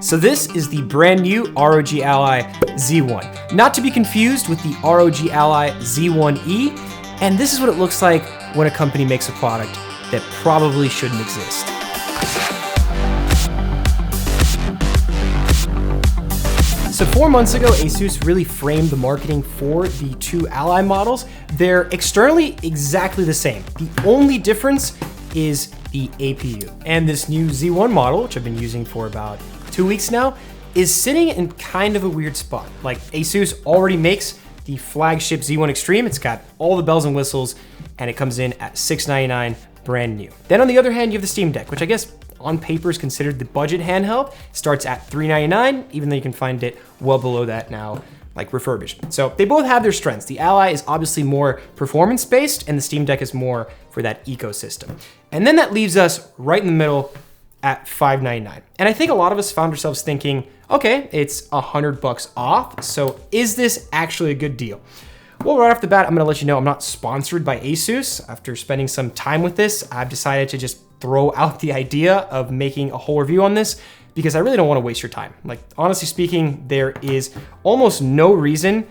So this is the brand new ROG Ally Z1. Not to be confused with the ROG Ally Z1E, and this is what it looks like when a company makes a product that probably shouldn't exist. So 4 months ago, Asus really framed the marketing for the two Ally models. They're externally exactly the same. The only difference is the APU. And this new Z1 model, which I've been using for about 2 weeks now, is sitting in kind of a weird spot. Like, Asus already makes the flagship Z1 Extreme. It's got all the bells and whistles, and it comes in at $699 brand new. Then on the other hand, you have the Steam Deck, which I guess on paper is considered the budget handheld. Starts at $399, even though you can find it well below that now, like refurbished. So they both have their strengths. The Ally is obviously more performance-based, and the Steam Deck is more for that ecosystem. And then that leaves us right in the middle at $599. And I think a lot of us found ourselves thinking, okay, it's $100 off, so is this actually a good deal? Well, right off the bat, I'm gonna let you know I'm not sponsored by Asus. After spending some time with this, I've decided to just throw out the idea of making a whole review on this because I really don't wanna waste your time. Like, honestly speaking, there is almost no reason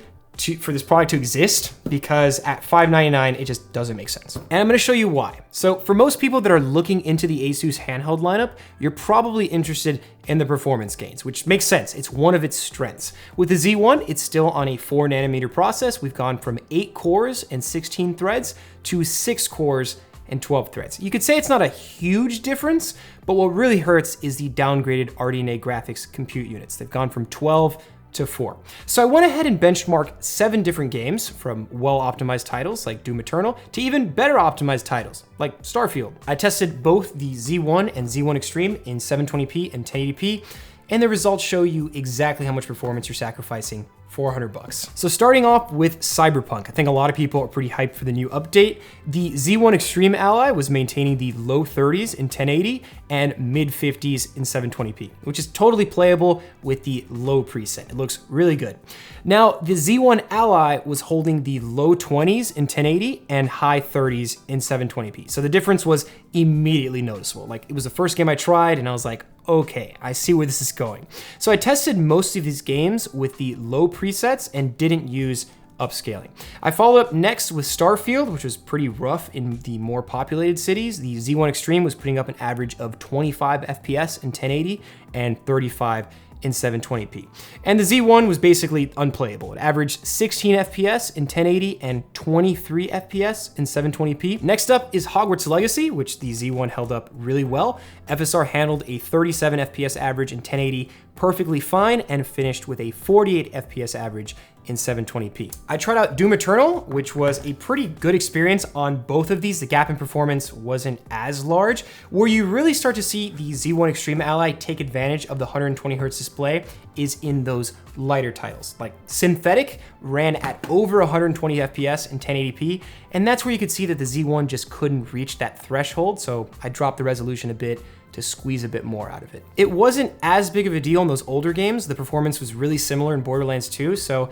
for this product to exist because at $599, it just doesn't make sense. And I'm gonna show you why. So for most people that are looking into the Asus handheld lineup, you're probably interested in the performance gains, which makes sense. It's one of its strengths. With the Z1, it's still on a 4nm process. We've gone from 8 cores and 16 threads to 6 cores and 12 threads. You could say it's not a huge difference, but what really hurts is the downgraded RDNA graphics compute units. They've gone from 12 to 4. So I went ahead and benchmarked 7 different games, from well-optimized titles like Doom Eternal to even better optimized titles like Starfield. I tested both the Z1 and Z1 Extreme in 720p and 1080p, and the results show you exactly how much performance you're sacrificing for $100. So starting off with Cyberpunk, I think a lot of people are pretty hyped for the new update. The Z1 Extreme Ally was maintaining the low 30s in 1080 and mid 50s in 720p, which is totally playable with the low preset. It looks really good. Now, the Z1 Ally was holding the low 20s in 1080 and high 30s in 720p. So the difference was immediately noticeable. Like, it was the first game I tried and I was like, okay, I see where this is going. So I tested most of these games with the low presets and didn't use upscaling. I followed up next with Starfield, which was pretty rough in the more populated cities. The Z1 Extreme was putting up an average of 25 FPS in 1080 and 35 in 720p. And the Z1 was basically unplayable. It averaged 16 FPS in 1080 and 23 FPS in 720p. Next up is Hogwarts Legacy, which the Z1 held up really well. FSR handled a 37 FPS average in 1080 perfectly fine and finished with a 48 FPS average in 720p. I tried out Doom Eternal, which was a pretty good experience on both of these. The gap in performance wasn't as large. Where you really start to see the Z1 Extreme Ally take advantage of the 120Hz display is in those lighter titles. Like Synthetic ran at over 120 FPS in 1080p, and that's where you could see that the Z1 just couldn't reach that threshold, so I dropped the resolution a bit to squeeze a bit more out of it. It wasn't as big of a deal in those older games. The performance was really similar in Borderlands 2, so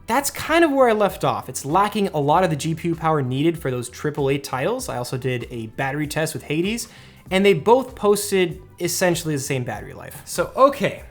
that's kind of where I left off. It's lacking a lot of the GPU power needed for those AAA titles. I also did a battery test with Hades, and they both posted essentially the same battery life. So, okay,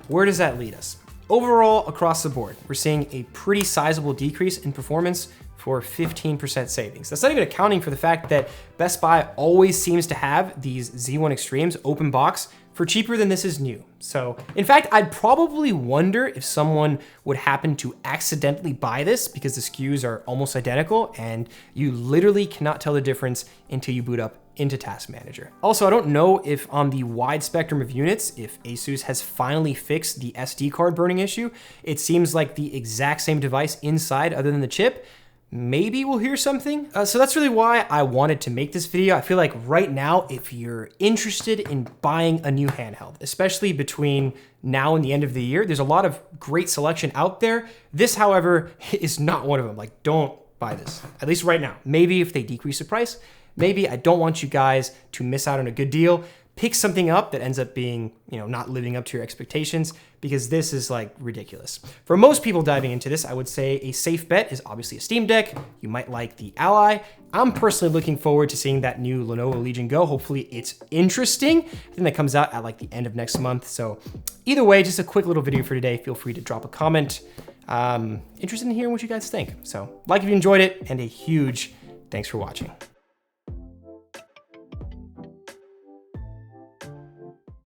where does that lead us? Overall, across the board, we're seeing a pretty sizable decrease in performance for 15% savings. That's not even accounting for the fact that Best Buy always seems to have these Z1 Extremes open box for cheaper than this is new. So, in fact, I'd probably wonder if someone would happen to accidentally buy this because the SKUs are almost identical and you literally cannot tell the difference until you boot up into Task Manager. Also, I don't know if on the wide spectrum of units, if Asus has finally fixed the SD card burning issue. It seems like the exact same device inside other than the chip. Maybe we'll hear something. So that's really why I wanted to make this video. I feel like right now, if you're interested in buying a new handheld, especially between now and the end of the year, there's a lot of great selection out there. This, however, is not one of them. Like, don't buy this, at least right now. Maybe if they decrease the price, maybe. I don't want you guys to miss out on a good deal. pick something up that ends up being, not living up to your expectations, because this is like ridiculous. For most people diving into this, I would say a safe bet is obviously a Steam Deck. You might like the Ally. I'm personally looking forward to seeing that new Lenovo Legion Go. Hopefully it's interesting. I think that comes out at like the end of next month. So either way, just a quick little video for today. Feel free to drop a comment. Interested in hearing what you guys think. So like if you enjoyed it, and a huge thanks for watching.